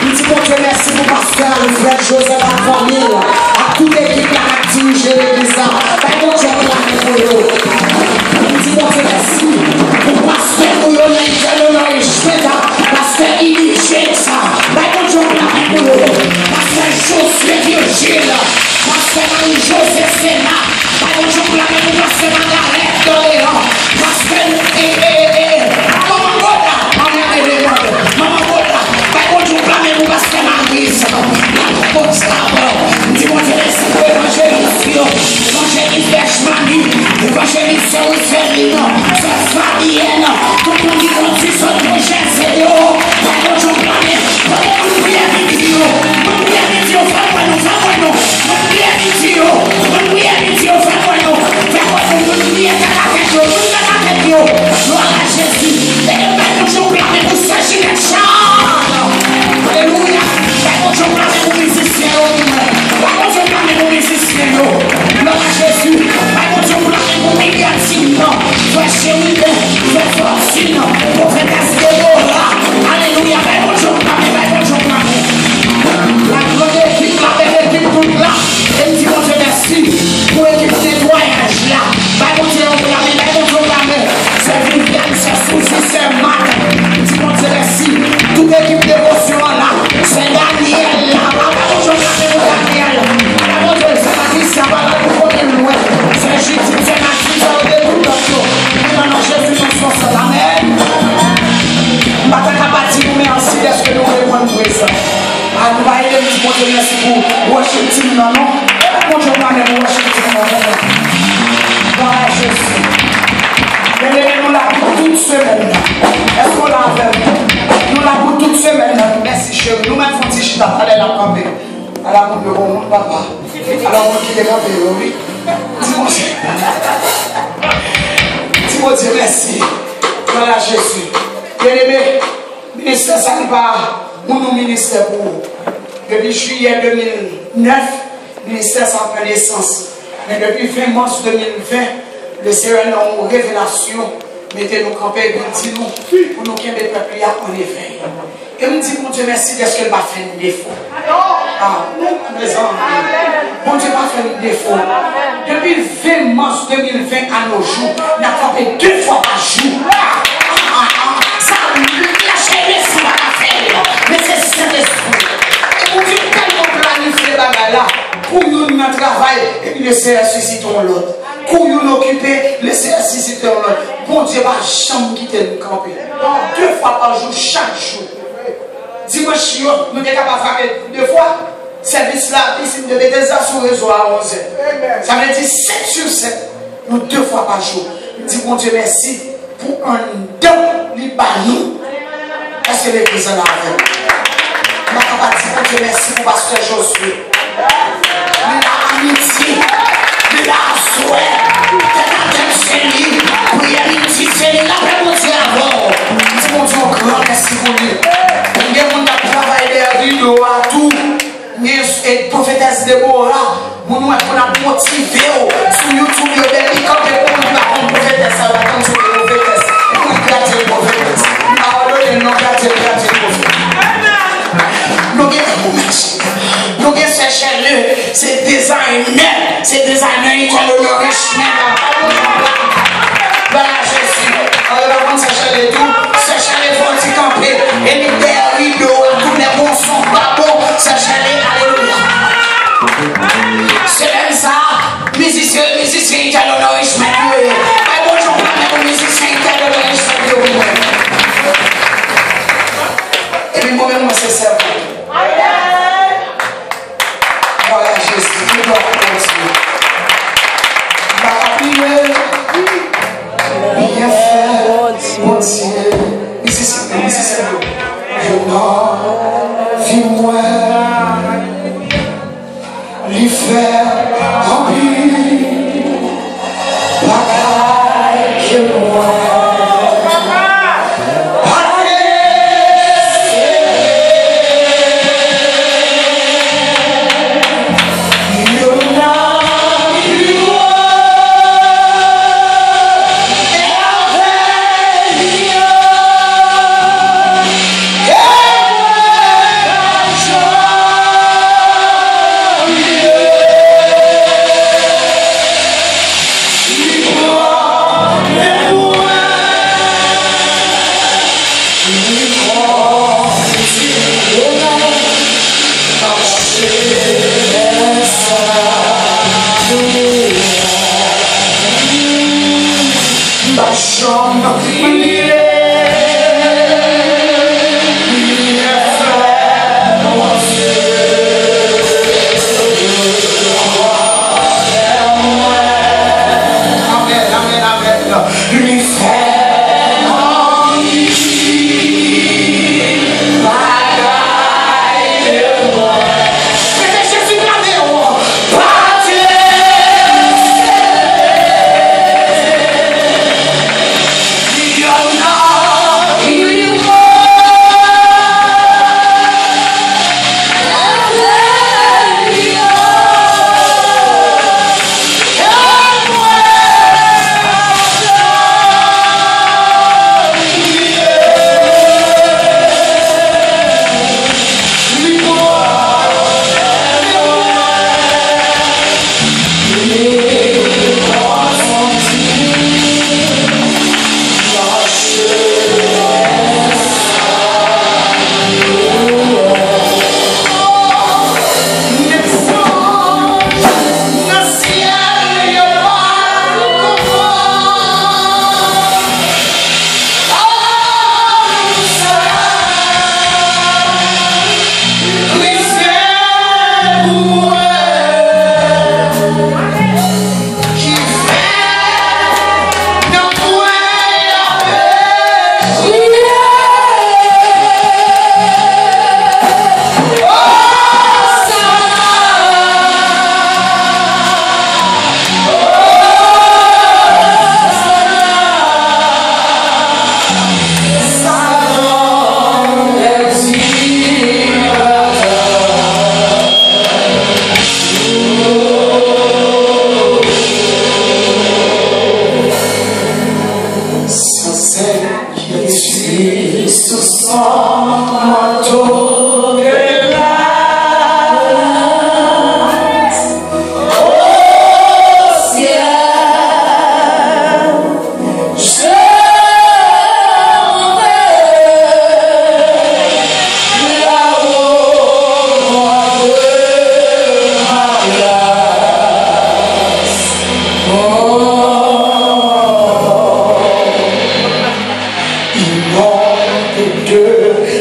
Nous disons Dieu merci pour Pascal, le frère Joseph, la famille, à toute l'équipe qui a dirigé l'église. Par contre, je vais pour eux. Nous disons Dieu merci pour Pasteur Pasteur Illigé, par contre, je vais pour eux. Pasteur Josué Virgile, Pasteur Marie-José Sénat, par contre, je vais pour Pasteur Margaret Doléan, Pasteur Maman Bola, par contre, je vais pour Pasteur Marie-José, dis-moi, je laisse pour l'évangéliste, l'évangéliste Berchmani, l'évangéliste Saoud-Ferrino, Sœur Fabienne, tout le monde qui conduit son projet, c'est yo, par contre, je vais Dis-moi Dieu merci. Voilà Jésus. Bien-aimé, ministère ça n'est pas mon ministère pour vous. Depuis juillet 2009, le ministère ça prend naissance. Mais depuis 20 mars 2020, le Seigneur a une révélation. Mettez-nous camper et dis-nous pour nous qu'il y ait des peuples en éveil. Et me dit, mon Dieu, merci parce qu'elle m'a fait un défaut. Ah, mes amis. Mon Dieu m'a fait un défaut. Depuis 20 mars 2020 à nos jours, on a frappé 2 fois par jour. Ça, la chair, ça va la faire. Mais c'est Saint-Esprit. Et mon Dieu, tellement planifié là pour nous notre travail, et puis le Seigneur suscitons l'autre. Pour nous occuper, le Seigneur suscitons l'autre. Bon Dieu va jamais quitter le camper. 2 fois par jour, chaque jour. Dis-moi, chiot, nous sommes capables de faire 2 fois. Service là, piscine de Bethesda sur le réseau à 11h. Ça veut dire 7 sur 7. Nous 2 fois par jour. Dis mon Dieu merci pour un don liban nous. Parce que l'église est là avec. Je vais dire mon Dieu merci pour Pasteur Josué. Il a amitié. Il a souhait. Il a Céline. Oui, il a une petite Céline. Après mon Dieu avant. Dis mon Dieu grand merci pour lui. Il y a mon travail des vidéos à tout. Et prophétesse Déborah, nous nous avons motivé sur YouTube, il y a des gens qui ont une prophétesse, ça va comme sur une prophétesse. Et puis, gardez une prophétesse. Nous gardez nous avons cherché c'est designer, c'est designer qui a le richement. Voilà, Jésus. Alors, on cherche les tout, cherche les fortis campés, et les rideaux, tous les bons sont pas bons, cherche les alléluia. C'est même ça, musicien qui a le richement. Pas bon, j'en parle même aux musiciens qui a le richement. Et puis, moi-même, moi, c'est ça. Voilà, Jésus, nous doit continuer. Bien fait, mon Dieu. Ici, je n'en vis moi. Lui faire remplir bagaille que moi. Yeah. de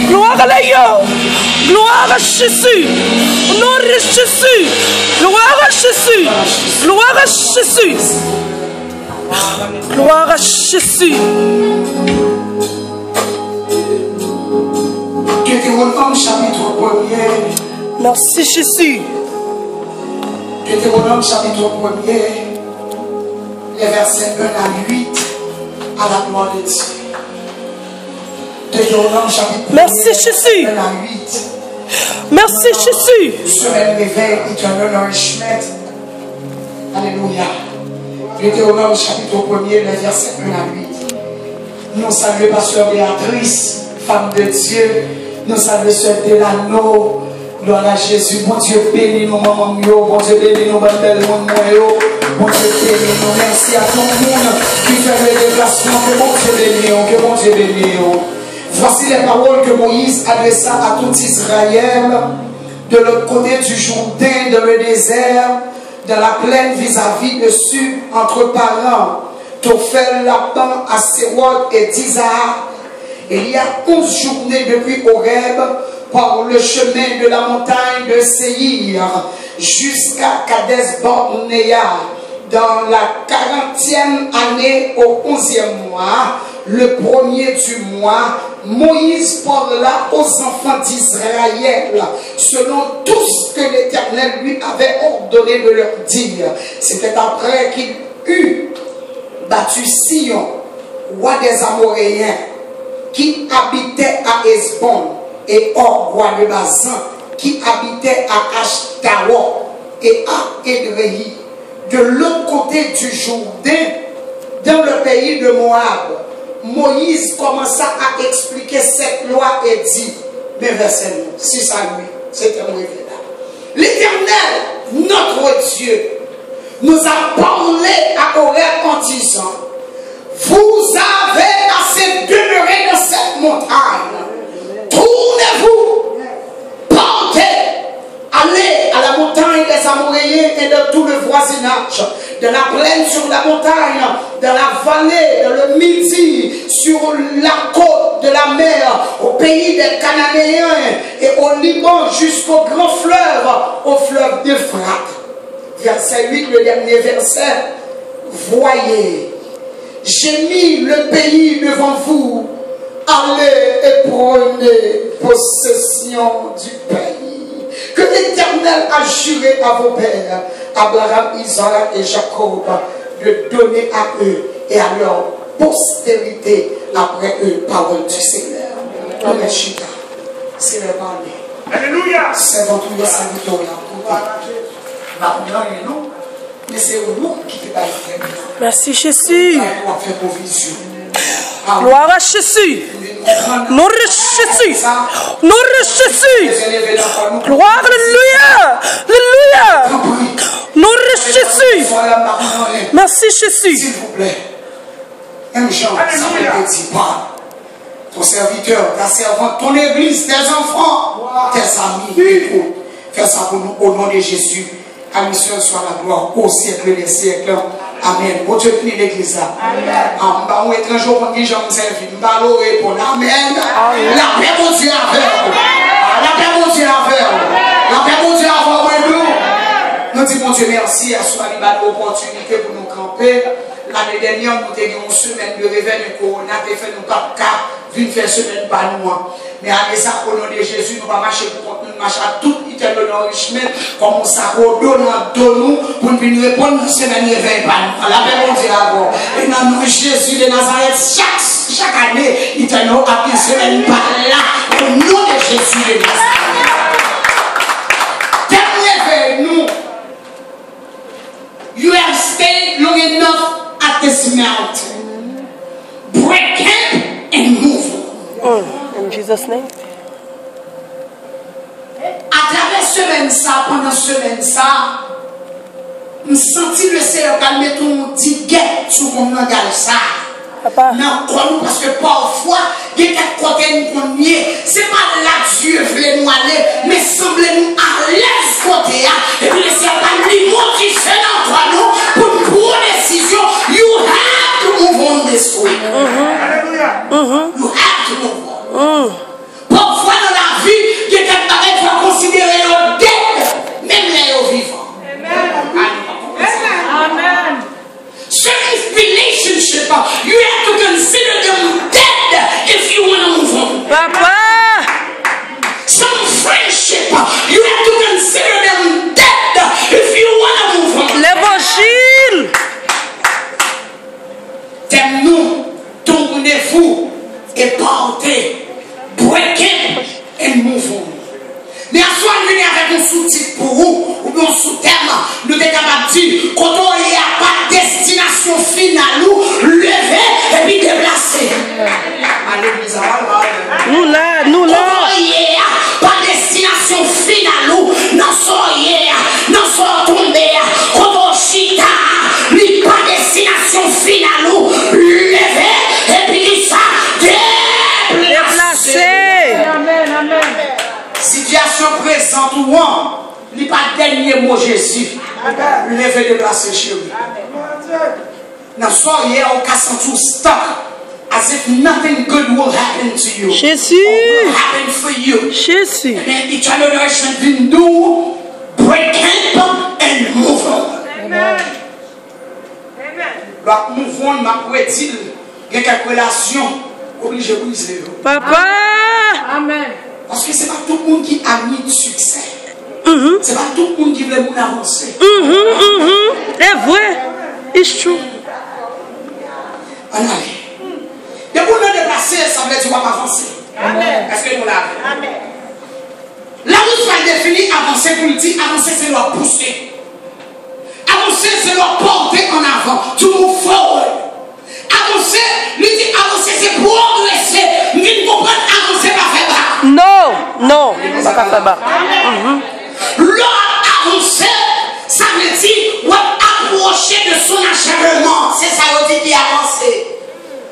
Gloire à Dieu. Gloire à Jésus. Nom de Jésus. Gloire à Jésus. Gloire à Jésus. Gloire à Jésus. Deutéronome chapitre 1er. Merci Jésus. Deutéronome chapitre 1er, les versets 1 à 8, à la gloire de Dieu. Deutéronome chapitre 1er, merci Jésus. 1 à 8. Merci Jésus. Semaine réveil, éternel nourishment. Alléluia. Deutéronome chapitre 1er, les versets 1 à 8. Nous saluons pasteur Béatrice, femme de Dieu. Nous saluons sœur Delano. Gloire à Jésus. Bon Dieu bénis nous, maman mio. Bon Dieu bénis nous, belle monde. Bon Dieu bénis nous. Merci à tout le monde qui fait le déplacement. Que bon Dieu bénis. Que bon Dieu bénis. Voici les paroles que Moïse adressa à tout Israël de l'autre côté du Jourdain, dans le désert, dans la plaine vis-à-vis de Sud, entre Paran, Tophel, Laban, Asérod et Dizahar. Il y a 11 journées depuis Horeb, par le chemin de la montagne de Séhir jusqu'à Kades Barnéa, dans la 40e année au 11e mois, le premier du mois, Moïse parla aux enfants d'Israël selon tout ce que l'Éternel lui avait ordonné de leur dire. C'était après qu'il eut battu Sion, roi des Amoréens, qui habitait à Hesbon, et Og, roi de Bazan, qui habitait à Ashtaroth et à Édréhi. De l'autre côté du Jourdain, dans le pays de Moab, Moïse commença à expliquer cette loi et dit, mais verset 6 à 8, c'est un révélateur. L'Éternel, notre Dieu, nous a parlé à Horeb en disant, vous avez assez demeuré dans cette montagne. Tournez-vous, partez, allez à la montagne des Amoréens et de tout le voisinage, de la plaine sur la montagne, dans la vallée, dans le midi, sur la côte de la mer, au pays des Cananéens et au Liban jusqu'au grand fleuve, au fleuve d'Euphrate. Verset 8, le dernier verset. Voyez, j'ai mis le pays devant vous. Allez et prenez possession du pays que l'Éternel a juré à vos pères, Abraham, Isaac et Jacob, de donner à eux et à leur postérité après eux, parole du Seigneur. C'est le parler. Alléluia. C'est votre serviteur là. Mais c'est vous qui faites la fête. Merci Jésus. On fait provision. Gloire à Jésus. Nom de Jésus. Nom de Jésus. Gloire, alléluia. Alléluia. Nom de Jésus. Merci Jésus. S'il vous plaît. Un Jean, ça ne dit pas. Ton serviteur, ta servante, ton église, tes enfants, tes amis, écoute. Fais ça pour nous au nom de Jésus. À lui seul soit la gloire au siècle des siècles. Amen. Pour Dieu bénir l'église là. En bas, on est un jour pour qui j'en servi. M'balo répond. Amen. La paix mon Dieu avec vous. La paix mon Dieu avec vous. La paix mon Dieu avec nous. Nous disons mon Dieu merci à soi l'opportunité pour nous camper. L'année dernière, nous avons eu une semaine de réveil de Corona, qui fait nous pas venir faire semaine par nous. Mais à ça, au nom de Jésus, nous ne pas marcher pour nous marcher à tout l'éternel enrichissement, comme ça redonne de nous pour nous répondre à semaine de réveil par nous. La paix mon Dieu avant. Et dans le nom de Jésus de Nazareth, chaque année, l'éternel a une semaine par là, au nom de Jésus de Nazareth. Dernier vers nous, you have stayed long enough at this mountain. Break camp and move. In Jesus' name. À travers semaine ça, pendant semaine ça, je sens le Seigneur calmer ton petit guet sur mon langage ça. Papa. Non, parce que parfois, il y a quelque côté nous connaît. C'est pas là que Dieu voulait nous aller, mais semblez-nous à l'aise côté. Et puis le Seigneur va nous motiver dans nous pour une bonne décision. You have to move on this way. Alléluia. You friendship, you have to consider them dead if you want to move on. L'évangile. T'aimes-nous, tournez-vous et partez. Break it and move on. Mais à soi, venir avec un sous-titre pour vous, ou bien un sous-terme, nous sommes capables de dire, quand il n'y a pas de destination finale, lever et puis déplacer. Nous là. Quand il n'y a pas de destination finale, non soyez, non soyez tombé, quand on chita, il n'y a pas de destination finale, lever et puis ça, déplacer. Amen, amen. Situation présente ou non, il n'y a pas de dernier mot Jésus. Levez déplacer chez lui. Now, soyez au cas où stuck, as if nothing good will happen to you. Jésus. Or will happen for you. Jésus. And each generation can do, break camp and move on. Amen. Donc, move on, ma poétile, il y a quelques relations obligées de briser. Papa. Amen. Parce que ce n'est pas tout le monde qui a mis du succès. Ce n'est pas tout le monde qui veut avancer. C'est vrai. It's true. Allez. De vous le déplacer, ça veut dire que tu vas avancer. Amen. Est-ce que nous l'avons? Amen. La route va définir avancer pour le dire. Avancer, c'est leur pousser. Avancer, c'est leur porter en avant. To move forward. Avancer, lui dit avancer, c'est progresser. Mais vous comprenez, avancer, pas faire bas. Non. Ça va faire bas. Leur avancer, ça veut dire approcher de son achèvement. C'est ça veut dire qui avancer.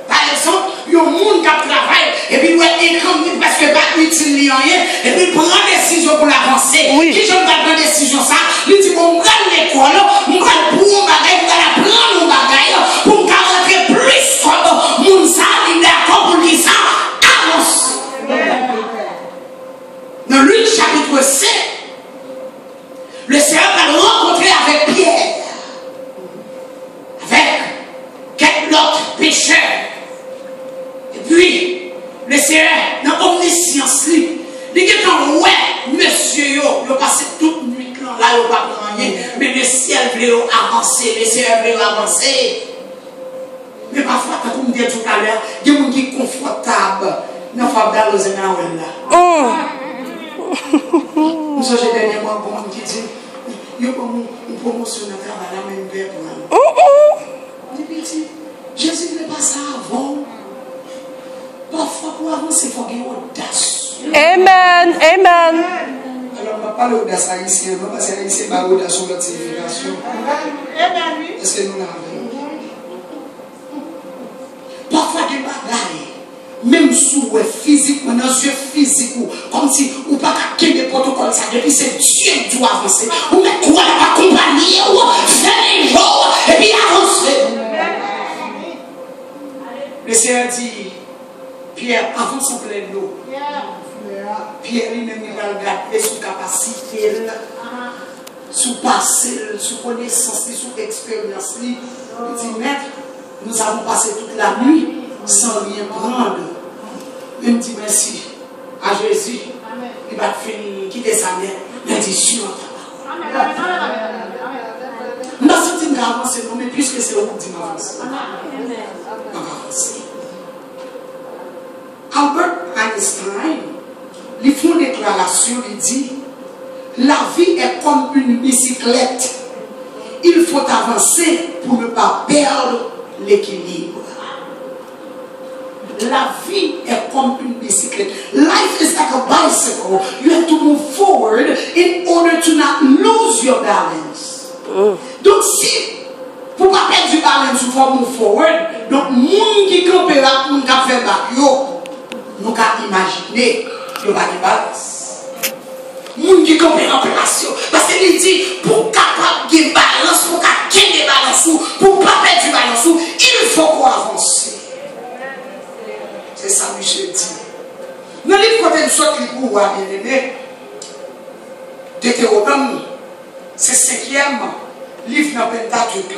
Par exemple, il y a un monde qui travaille et puis il doit écraser parce que pas utile rien et puis prend décision pour l'avancer. Oui. Qui je ne prends décision ça, il dit mon gars l'école, mon gars pour mon bagage, mon gars prendre mon bagage pour me rentrer plus comme mon ça, il est d'accord pour lui ça, avance. Dans Luc chapitre 7, le Seigneur va rencontrer avec Pierre, avec quelques autres pécheurs. Et puis, le Seigneur, dans l'omniscience, il dit que ouais, monsieur, il a passé toute nuit là, il n'a pas rien, mais le ciel voulait avancer, le Seigneur voulait avancer. Mais parfois, comme je disais tout à l'heure, il y a des gens qui sont confortables dans le fable dans les là. Nous sommes dernièrement pour qui dit, il y a une promotion de travail dans le même père pour nous. Jésus ne fait pas ça avant. Parfois, pour avancer, il faut qu'il y ait audace. Amen. Alors, on ne va pas l'audace haïtienne, parce que haïtien va l'audace sur notre civilisation. Est-ce que nous l'avons? Parfois, des bagailles, même sous le physique, dans les yeux physiques, comme si on ne peut pas qu'il y ait des protocoles, ça, depuis c'est Dieu qui doit avancer. On met quoi à accompagner, faire les jours, et puis avancer. Le Seigneur dit, Pierre, avance en pleine eau. Pierre lui-même il va regarder sous capacité, sous passé, sous connaissance, sous expérience. Il dit, maître, nous avons passé toute la nuit sans rien prendre. Il me dit merci à Jésus. Il va finir, quitter sa mère, mais dit sur ta parole. Nous avons senti une avance, mais puisque c'est au bout d'une avance. Albert Einstein, il fait une déclaration, il dit, la vie est comme une bicyclette. Il faut avancer pour ne pas perdre l'équilibre. La vie est comme une bicyclette. Life is like a bicycle. You have to move forward in order to not lose your balance. Donc si pour ne pas perdre du balance, il faut move forward. Donc, les gens qui campent là, les gens qui fait bac, nous pouvons imaginer le bac de balance. Les gens qui campent en place. Parce qu'il dit, pour capable de balance, pour capable de balance, pour ne pas perdre du balance, il faut qu'on avance. C'est ça, Michel dit. Dans le livre, quand il soit qui pour bien aimé, Deutéronome, c'est 5e livre dans le Pentateuque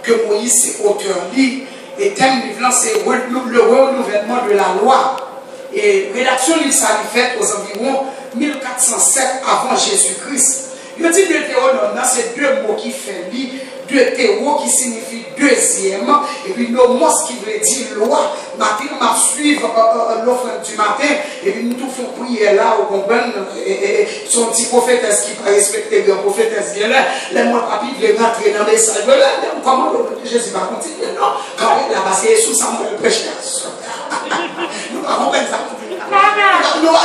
que Moïse est auteur lit. Et thème livre c'est le renouvellement de la loi. Et rédaction, il s'est faite aux environs 1407 avant Jésus-Christ. Je dis Deutéronome, c'est deux mots qui font lit, Deutéro qui signifie deuxième, et puis nomos qui veut dire loi. Matin, m'a suivre l'offre du matin, et puis nous tout faisons prier là, au compagnon, et son petit prophétesse qui va respecter le prophétesse bien là, les mois papiers veulent rentrer dans le message. Comment Jésus va continuer? Non, quand il a passé sous ça, on va le prêcher. Nous va comprendre ça. Nous va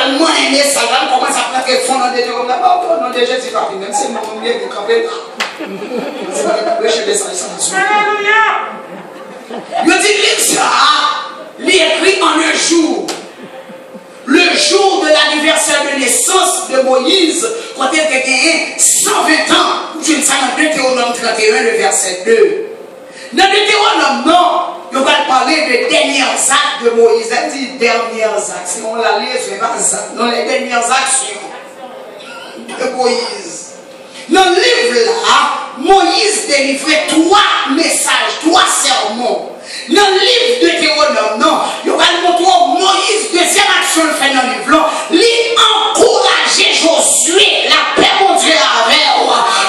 le moins aimé, ça va commencer à plaquer fond dans des trucs comme ça. Au nom de Jésus, même si mon bien est campé là. C'est pas le prêcher des saints. Alléluia! Je dis, ça, il écrit en un jour. Le jour de l'anniversaire de naissance de Moïse, quand il était gagné 120 ans, je ne sais pas, Deutéronome 31, le verset 2. Dans Deutéronome, non, on va parler des derniers actes de Moïse. Elle dit derniers actes. Si on la lit, ce n'est pas ça. Non, les dernières actions de Moïse. Dans le livre-là, Moïse délivrait 3 messages, 3 sermons. Dans le livre de Deutéronome, non, il va le montrer Moïse, deuxième action, le fait dans le livre, il encourageait Josué, la paix mon Dieu avec.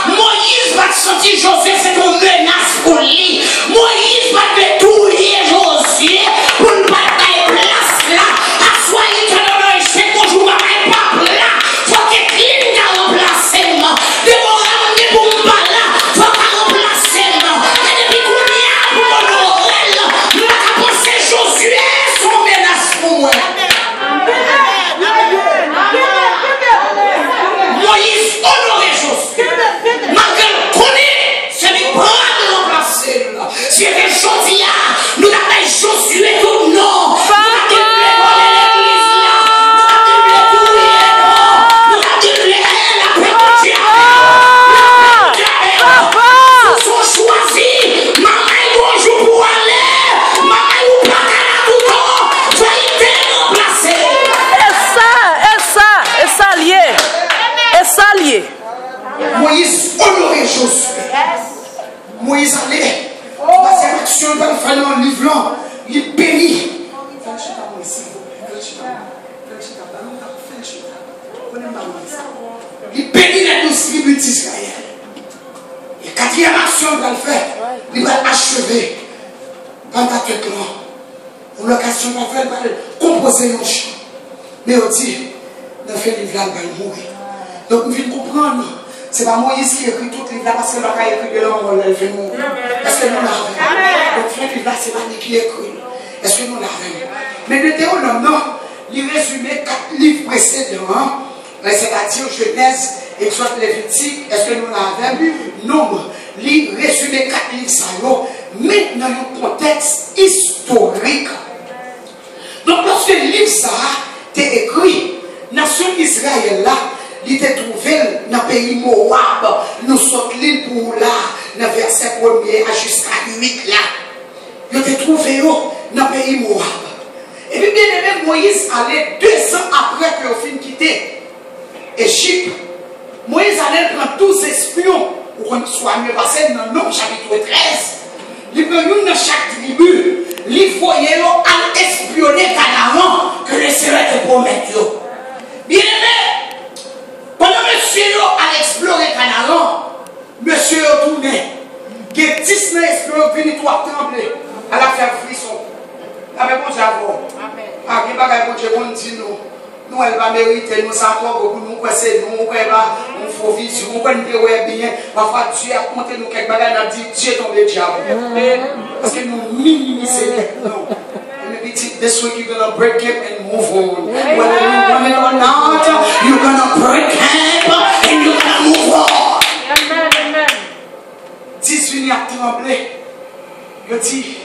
Moïse va sentir Josué, c'est une menace pour lui. Moïse va détruire Josué pour ne pas faire place là. Assoyez que le c'est bonjour, mais pas là. Faut que Clint a remplacé moi. Déborah, pour me pas là. Faut qu'elle remplace moi. Et depuis qu'on y a pour mon Noël, nous avons pensé Josué, son menace pour moi. Moïse honorait Josué. Malgré le connaît, c'est les bras de remplacer là. Si c'était Josia, nous avons Josué tout non. Moïse honorait Josué. Moïse allait. Passer l'action dans le faire livre, il bénit. Il bénit les 12 tribus d'Israël. Et quatrième action qu'il va faire, il va achever Pentateuque. Pour l'occasion, il va composer un chant. Mais on dit, dans le livre, il va mourir. Donc, nous devons comprendre. Ce n'est pas Moïse qui écrit tout le livre parce que l'on a écrit de l'homme, on l'a vu. Est-ce que nous l'avons? Donc, le livre, ce n'est pas lui qui écrit. Est-ce que nous l'avons? Mais le Deutéronome, non, il résumait 4 livres précédents, c'est-à-dire Genèse, Exode, Lévitique. Est-ce que nous l'avons? Nombre. Il résumait 4 livres, mais dans un contexte historique. Donc, lorsque le livre ça a été écrit, la nation d'Israël là, il était trouvé dans le pays Moab. Nous sommes l'île pour là, dans le verset 1er jusqu'à 8 là. Il était trouvé dans le pays Moab. Et puis bien aimé, Moïse allait 2 ans après que le film quitté Égypte. Moïse allait prendre 12 espions pour qu'on soit mieux passé dans le nom chapitre 13. Il prend une dans chaque tribu. Il voyait à espionner Canaan que le Seigneur te promet. Bien aimé, pendant que monsieur a exploré Canaan, monsieur a tourné. Il y a 10 espions qui viennent trembler à la faire frisson. Avec mon javon. Ah, qui va faire bon Dieu nous. Nous, elle va mériter, nous savons beaucoup, nous, nous, nous, faut vivre, nous, bien. Parfois, Dieu a compté nous quelque chose, nous a dit, Dieu est tombé diable. Parce que nous minimisons les noms. This week you're going to break him and move on. Whether you want it or not, you're going to break him and you're going to move on. Amen, amen. 18 a tremblé. Il dit,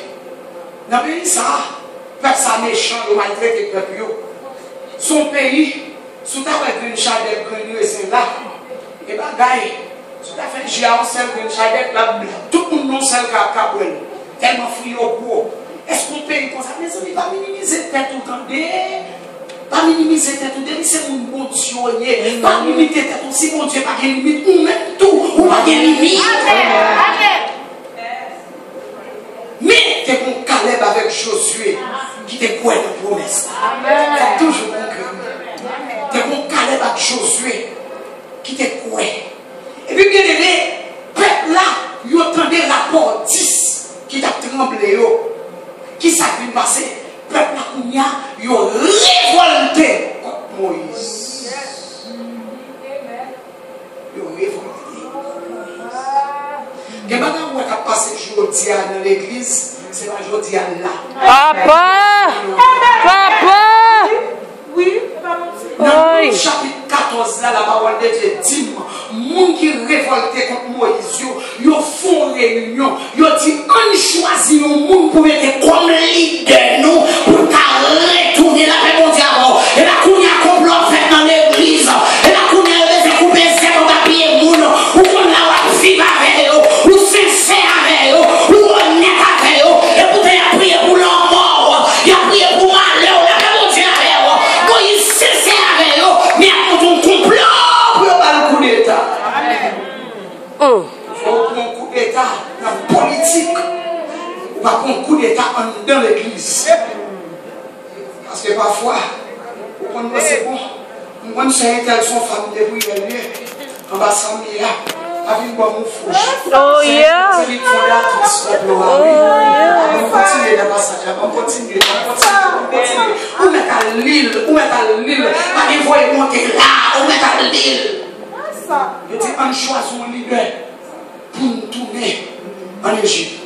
dans le pays, ça, personne méchant, il maltraite le peuple. Son pays, sous ta fait une chadette, et c'est là. Et bien, gars, sous ta fait une chadette, là, tout le monde non seul qu'à tellement fouillé au bout. Est-ce qu'on paye comme ça? Mais on ne va pas minimiser tête tout le temps. Pas minimiser tête tout le temps. C'est mon bon Dieu. Pas limiter tête tout. Si mon Dieu n'a pas de limite, ou même tout, ou pas de limite. Mais c'est pour Caleb avec Josué qui te croit dans la promesse. Il y a toujours mon cœur. Tu es mon Caleb avec Josué qui te croit. Et puis bien aimé, peuple là, il y a entendu rapport 10 qui t'a tremblé. Qui s'est passé? Peuple là, il y a révolté contre Moïse. Il a révolté. Et maintenant, on a passé aujourd'hui dans l'église, c'est pas aujourd'hui là. Papa! Papa! Oui, Dans le chapitre 14, là, la parole de Dieu dit, les gens qui révoltent contre Moïse, ils font réunion, ils disent, on choisit un monde pour mettre comme leader, nous, pour retourner la paix mondiale. Et là, qu'on y a complot fait dans l'église, et là, qu'on y a fait couper ses papiers, ou qu'on a vivre avec eux, ou sincère avec eux, ou honnête avec eux, et pour te prier pour leur mort, il a prié pour malheur, la paix mondiale avec eux, Moïse sincère avec eux, mais à ton complot pour le coup d'État. Il faut un coup d'État dans la politique, ou pas un coup d'État dans l'église. Parce que parfois, on dit c'est bon, on dit c'est tel son famille depuis le lieu, en bas sans mia, avec une bonne fouche. Oh yeah! C'est une fondatrice de gloire. On continue dans le passage, on continue. On met à l'île, pas des voies monter là, on met à l'île. Je dis, on choisit un leader pour nous tourner en Égypte.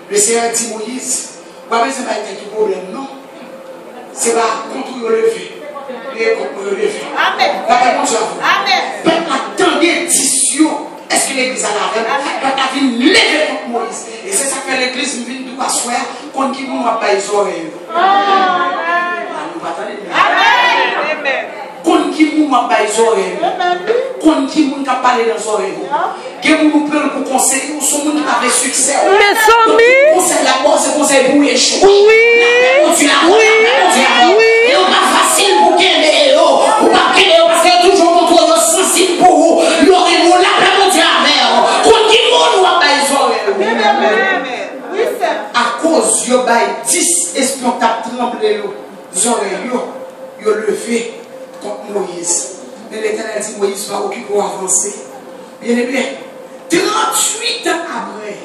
Le Seigneur dit Moïse, vous avez besoin de problème, non? C'est pas contre le lever. Il est contre le lever. Amen. La réponse à vous. Amen. Peuple attendait tissio. Est-ce que l'église a la reine? Peuple a vu lever contre Moïse. Et c'est ça que l'église vient de passer contre qui nous a pas les oreilles. Amen. Contre qui nous a pas les oreilles. Contre qui nous a parlé dans les oreilles. Que nous pouvons pour conseiller, nous sommes qui ont succès. Mes amis! Conseil la mort, c'est conseil pour échouer. Oui! Et on pas facile pour gagner, ou pas gagner, parce que toujours mon tour sensible pour vous. Il y aurait mon la paix mondiale avec vous. Quand il m'en a pas Oui, c'est. à cause de 10 espions qui ont tremblé, ils ont levé contre Moïse. Mais l'Éternel dit Moïse va occuper pour avancer. Bien aimé, 38 ans après,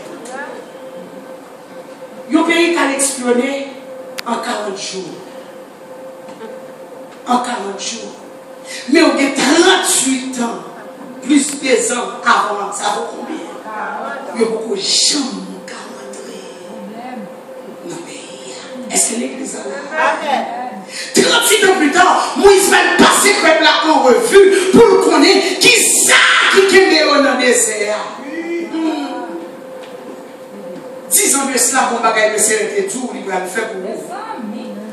le pays qui a explosé en 40 jours. En 40 jours. Mais on a 38 ans, plus des ans avant, ça vaut combien? Il y a beaucoup de gens qui ont rentré dans le pays. Est-ce que l'église a là? 38 ans plus tard, Moïse va passer le peuple en revue pour le connaître qui ça qui est dans le désert. 10 ans de cela, mon bagage de sérénité, tout, il va le faire pour vous.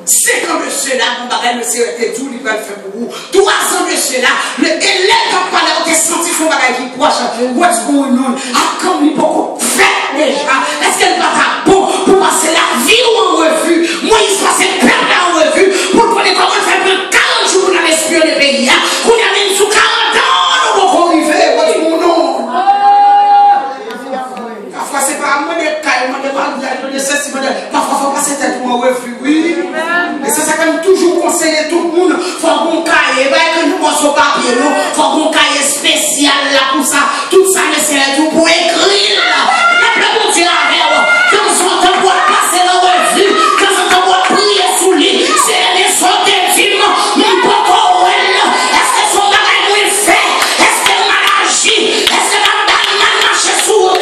5 ans de cela, mon bagage de sérénité, tout, il va le faire pour vous. 3 ans de cela, l'élève qui a parlé, on a senti son bagage qui proche. What's going on? Comme il peut faire déjà. Est-ce qu'elle va être bon pour passer la vie ou en revue? Moïse passe le peuple en revue pour connaître comment faire plus 40 jours dans l'espionner le pays. Qu'on y a même sous 40 ans, nous pouvons arriver. What's going on? Parfois, c'est pas à moi de caille, moi de parler de ceci, parfois, il faut passer tête pour un refus, oui. Et c'est ça qu'on toujours conseiller tout le monde. Il faut un cahier, que nous pensons papier, il faut un cahier spécial là pour ça. Tout ça, c'est tout pour écrire. La plaie pour Dieu avec vous. Quand on s'entend pour passer dans le refus, quand on s'entend pour prier sous lui, c'est les autres intimes, mon poteau, est-ce que son bagage nous fait? Est-ce que m'a agi? Est-ce que m'a marché sous le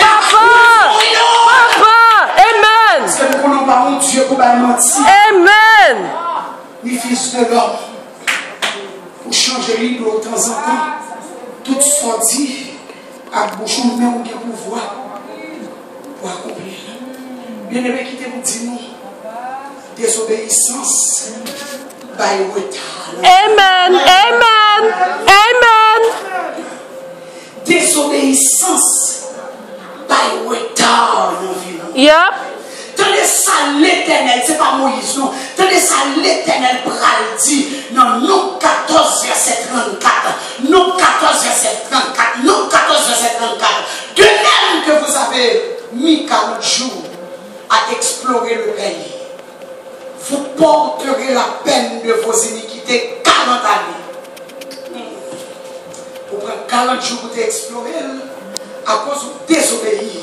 parce que nous ne connaissons pas mon Dieu pour mentir. Amen! Oui, fils de l'homme, pour changer l'île de temps en temps, tout sorti à bouchon de même pour pouvoir pour accomplir. Bien aimé, qui te vous dit non, désobéissance, by retard. Amen! Amen! Amen! Désobéissance, by retard. Yep! Tenez ça l'Éternel, c'est pas Moïse, non. Tenez ça l'Éternel pral dit dans Nom 14, verset 34. Nom 14, verset 34. Nom 14, verset 34. De même que vous avez mis 40 jours à explorer le pays, quitter 40 années. Pour prendre 40 jours pour t'explorer, à cause de désobéir,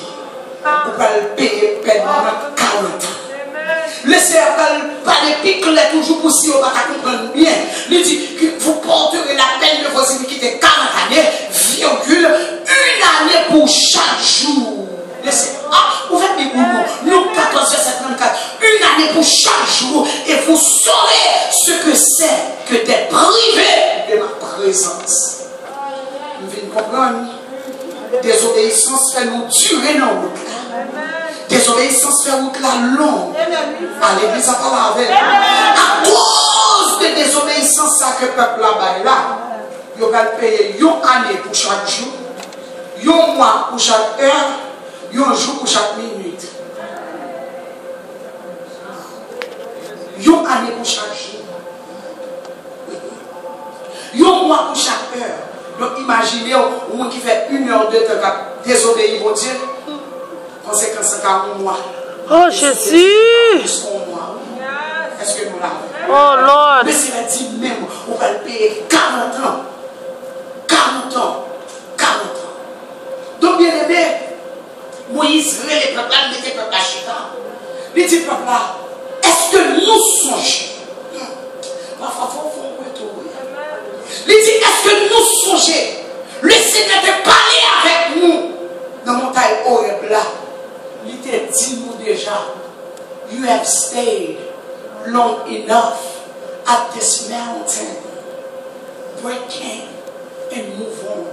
pour pas le payer pendant 40 ans. Le Seigneur pas de pique, toujours pour si on va comprendre bien. Il dit que vous porterez la peine de vos iniquités 40 années, virgule, une année pour chaque jour. Vous faites des mots. Luc 14, verset 34. Une année pour chaque jour, et vous saurez ce que c'est que d'être privé de ma présence. Nous venons comprendre. Désobéissance fait nous durer dans le route là. Désobéissance fait route là long. À l'église, ça parle avec. À cause de désobéissance, ça que le peuple là-bas, il va payer une année pour chaque jour, un mois pour chaque heure, un jour pour chaque minute. Une année pour chaque jour, un mois pour chaque heure. Donc imaginez au monde qui fait 1 heure de temps désobéir au Dieu. Conséquence, c'est un mois. Oh Jésus! Est-ce que nous l'avons? Oh Lord! Mais c'est la dit même, on va le payer 40 ans. 40 ans. 40 ans. Donc bien aimé, Moïse, les peuples là, il était peuple à Chita. Il dit peuple là, est-ce que nous songeons? Parfois, il faut retourner. Il dit, est-ce que nous songeons? Le Seigneur te parler avec nous dans la montagne Horeb là. Il te dit nous déjà, you have stayed long enough at this mountain. Break camp and move on.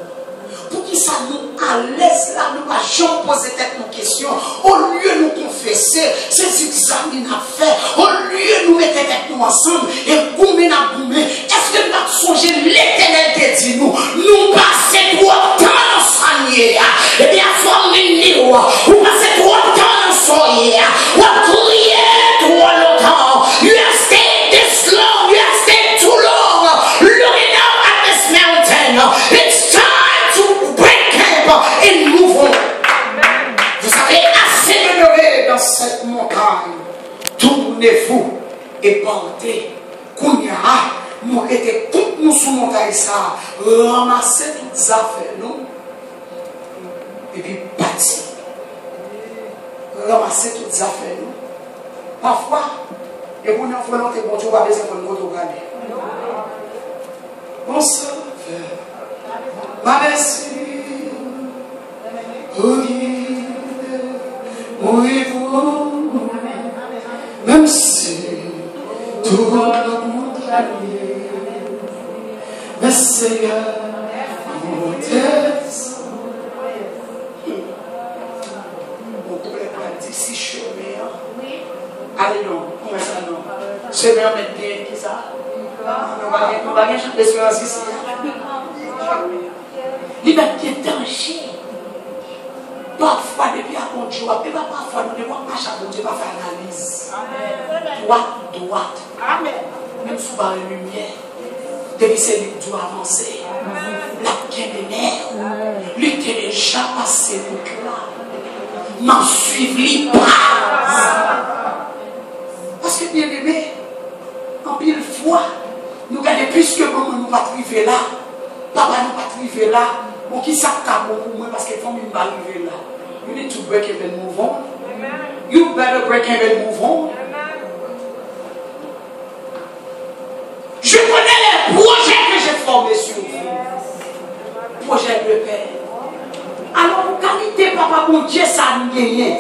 Pour qui ça nous à l'aise là, nous pas jamais poser tête nos questions. Au lieu de nous confesser, c'est examiner à faire. Au lieu de nous mettre avec nous ensemble et goumer à goumer. Est-ce que nous avons songé l'éternel te dit nous? Nous passons trop de temps dans ce année. Et bien, formez-nous. Vous passez trop de temps dans ce année. Vous criez trop longtemps. You have stayed this long. You have stayed too long. Looking out at this mountain. It's time to break camp and move on. Vous avez assez demeuré dans cette montagne. Tournez-vous et partez. Kounya, nous étions toutes nous sous montagne ça. Ramassez toutes les affaires, nous. Et puis partir. Ramasser toutes les affaires, nous. Parfois, et pour nous faire notre bon Dieu, on va besoin de nous regarder. Bon Sauveur, ma merci. Oui, oui, vous. Même si tout le monde a lié. Mais Seigneur, mon Dieu. Si chemin, allez non, comment ça non? Chemin met bien, qui ça? On va bien chanter l'espérance ici. Il met bien danger. Parfois, depuis à mon Dieu, et parfois, nous devons marcher à mon Dieu, pas faire analyse. Droite. Amen. Même sous la lumière, depuis c'est lui qui doit avancer. La quête des nerfs, lui qui est déjà passé le là. M'en suivre pas. Parce que bien aimé, en pile fois, nous regardons puisque maman nous va arriver là, papa nous va arriver là, bon qui s'attend beaucoup moins parce que famille nous va arriver là. You need to break it and move on. You better break it and move on. Je connais les projets que j'ai formés sur vous. Projet de paix. Alors, pour qualité, papa, mon Dieu, ça nous gagne.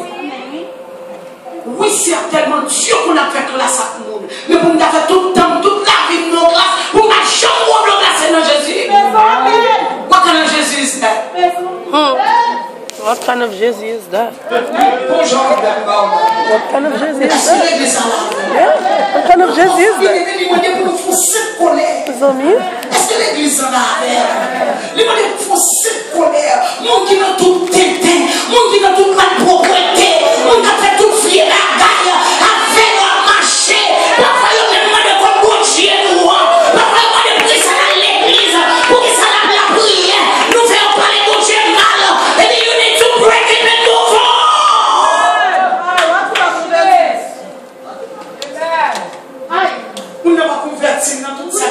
Oui, certainement, Dieu qu'on a fait classe à tout le monde. Mais pour nous faire tout le temps, toute la vie de nos classes, pour ma chambre, on a placé dans Jésus. What kind of Jesus is that? What kind of Jesus is that? Bonjour, What kind of Jesus is est-ce that? que l'église a la Yeah? What kind of Jesus is that? Est-ce que l'église en a l'air? Les gens qui font cette colère, les gens qui ont tout tété, les gens qui ont toute la propriété, les gens qui ont fait tout fier la gagne, avec leur marché, parfois ils ont demandé comme bon Dieu nous, parfois ils ont demandé pour ça dans l'église, pour que ça dans la prière, nous faisons parler bon Dieu mal, et puis you need to break it and move on. On n'a pas converti dans tout ça.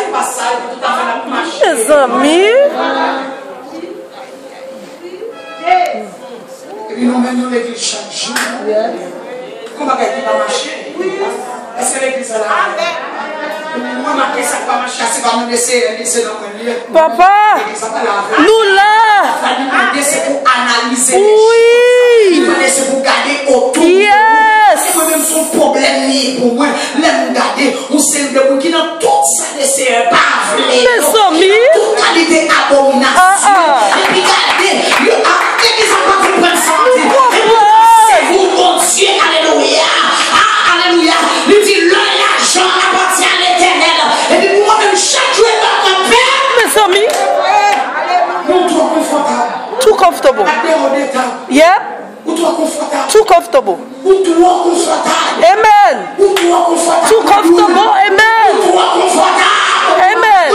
Mes amis. Et puis nous menons l'église chaque jour. Comment elle va marcher? Est-ce que l'église est là? Moi, ma question, ça va marcher. C'est pas nous laisser dans le lieu. Papa, nous là. C'est pour analyser. Oui. C'est pour garder autour. Yes. Moi-même, son problème pour moi. L'aime garder. On sait de qui dans tout ça, c'est pas vrai. Mes amis. Toute qualité abomination. Et puis, regardez, l'église n'a pas compris ça. C'est vous, mon Dieu. Alléluia. Alléluia. Il dit, l'argent appartient à l'Éternel. Et puis, pour moi-même, chaque jour, dans mon père. Mes amis. Nous, trop confortable. Too comfortable. Yep. Too comfortable. Amen. Too comfortable. Amen. Amen.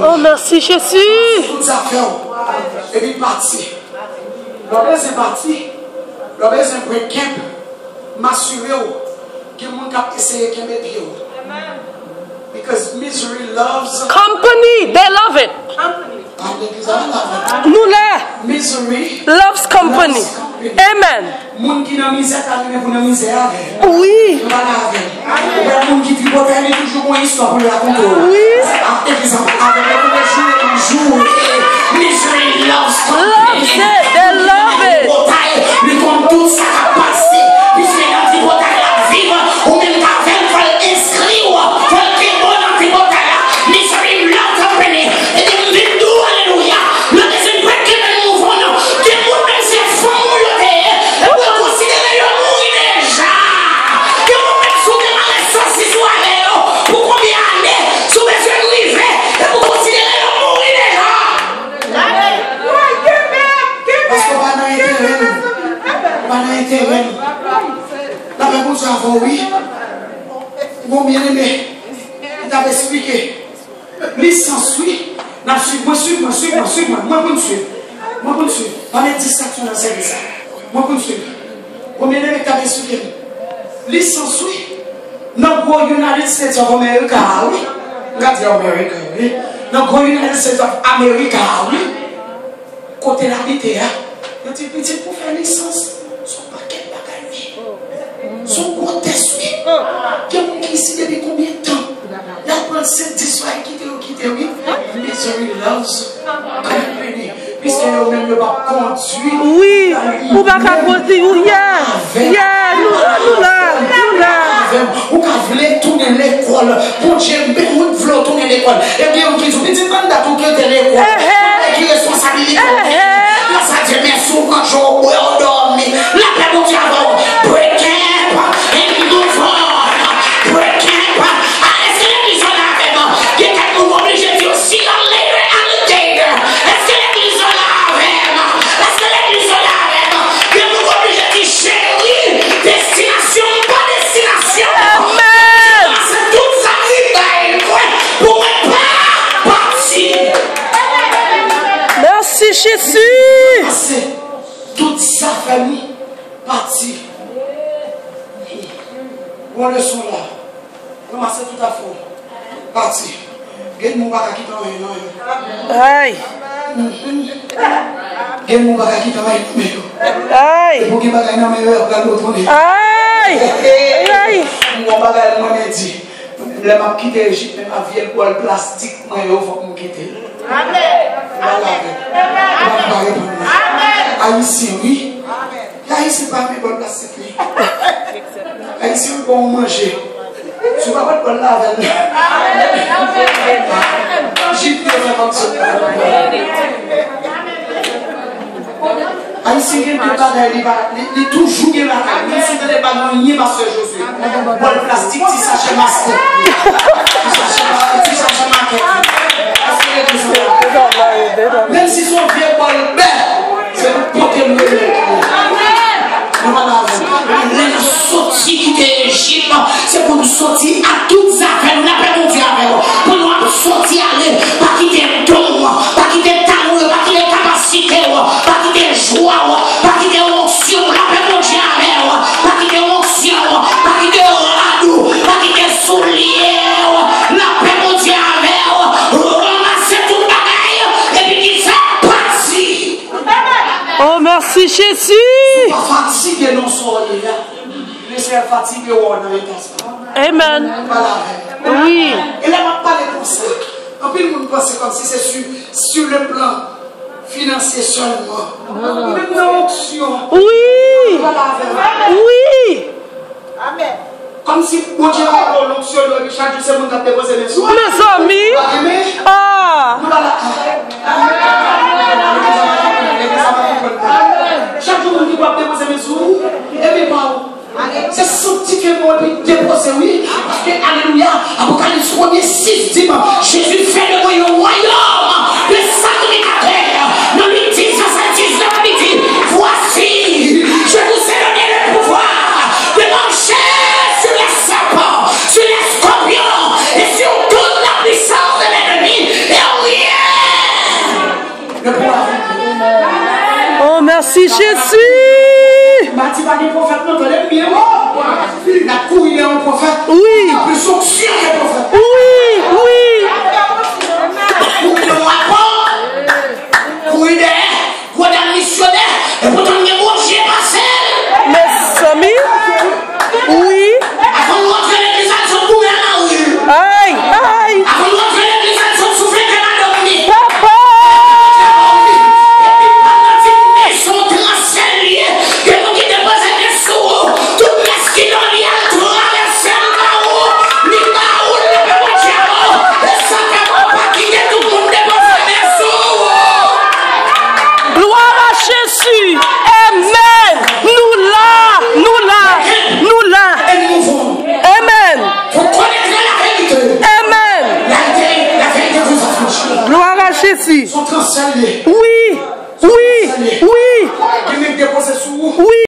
Oh, merci Jésus. Et puis parti. L'obèse est parti. L'obèse est un camp. M'assurer que mon cap essaye de mettre pied. Because misery loves company. They love it. Nous là. Misery loves company. Amen. Moun qui n'a misère t'arrive pour la misère. Oui. Moun qui vit pour faire toujours une histoire pour raconter. Oui. Misery loves it. They love it. Mais comme tout ça a passé, il fait un petit bataille à vivre, ou même qu'à faire, il faut inscrire, il faut qu'il y ait un petit bataille. Misery loves company. Et il me dit tout, alléluia. Le deuxième point qui est mouvant, que vous même c'est fond mouillé, et vous considérez le mourir déjà. Que vous même souvent dans les saucisses soirées, pour combien d'années, sous les yeux rivés, et vous considérez le mourir déjà. Parce qu'on va dans l'intérêt. La réponse à vous, oui. Mon bien-aimé, il t'avait expliqué. Licence, oui. Moi, pas les distractions dans cette liste. Moi, je suis. Mon bien-aimé, il t'avait expliqué. Licence, oui. Dans le United States of America, oui. Regardez America, oui. Dans le United States of America, oui. Côté l'habité, il dit petit pour faire licence. Son paquet de bagages. Son gros test, oui. Il y a un qui ici depuis combien de temps? Il a pris 7-10 fois quitter, oui. Misery loves company. Puisqu'elle est même ne pas conduire. Oui. Ou pas qu'à conduire. Nous là. Ou qu'à vouloir tourner l'école. Pour Dieu, vous voulez tourner l'école. Et bien, on dit, vous dites, pas d'attendre que l'école. Qui responsabilité? Ça Dieu, merci quand je vais dormir. La paix, mon Dieu, avant. Break up and move on. Break up. Est-ce que l'église est là avec moi? Il y a quelqu'un qui m'oblige à dire aussi dans l'alligator. Est-ce que l'église est là avec moi? Est-ce que l'église est là avec moi? Il y a quelqu'un qui m'oblige à dire chérie, destination, pas destination. Amen. C'est tout ça qui va pour ne pas partir. Merci Jésus. C'est toute sa famille partie. Bon leçon là. Comment c'est tout à fait parti. Get mon bagage qui t'en Aïe. Get mon bagage qui t'en Aïe. Pour qui bagage non mais regarde l'autre. Aïe. Aïe. Mon bagage moi me dit. Le m'a quitté Égypte mais ma vieille poêle plastique moi il faut me quitter. Amen. Haïtien, oui. Haïtien, pas mes bonnes plastiques. Haïtien, bon manger. Tu vas pas te parler avec nous. J'y peux faire comme ça. Haïtien, il y a des bagages, il est toujours bien là. Même si tu n'es pas moyen, ma soeur Josué. Bonne plastique, tu saches masque. Tu saches marquer. Même si son vieux bol bête, c'est pour porter le les sorties qui étaient Égypte, c'est pour nous sortir à toutes affaires. Nous n'avons pas mon Dieu avec nous. Pour nous merci Jésus. Fatigué non soyez là. Laissez fatigué ou on a Amen. Oui. Et là, on parle comme ça. En plus, on pense comme si c'est sur le plan financier seulement. Une onction. Oui. Oui. Amen. Comme si bon Dieu a l'onction, chaque jour c'est mon qui a déposé mes sous. Mes amis. Ah. Chaque jour, on dit qu'on déposer mes sous. Et puis, c'est ce petit que moi déposer, oui. Parce que, alléluia, Apocalypse 1er 6 dit, Jésus fait le royaume de sacrificateur. Dans le 10 à 19, il dit, voici, je vous ai donné le pouvoir de marcher sur les serpents, sur les scorpions et sur toute la puissance de l'ennemi. Et rien ne pourra vous. Oh, merci Jésus. Oui. Oui, oui. Mes amis. Oui. Aïe, aïe. Papa. Jésus, amen. Nous là. Amen. Amen. Gloire à Jésus. Oui.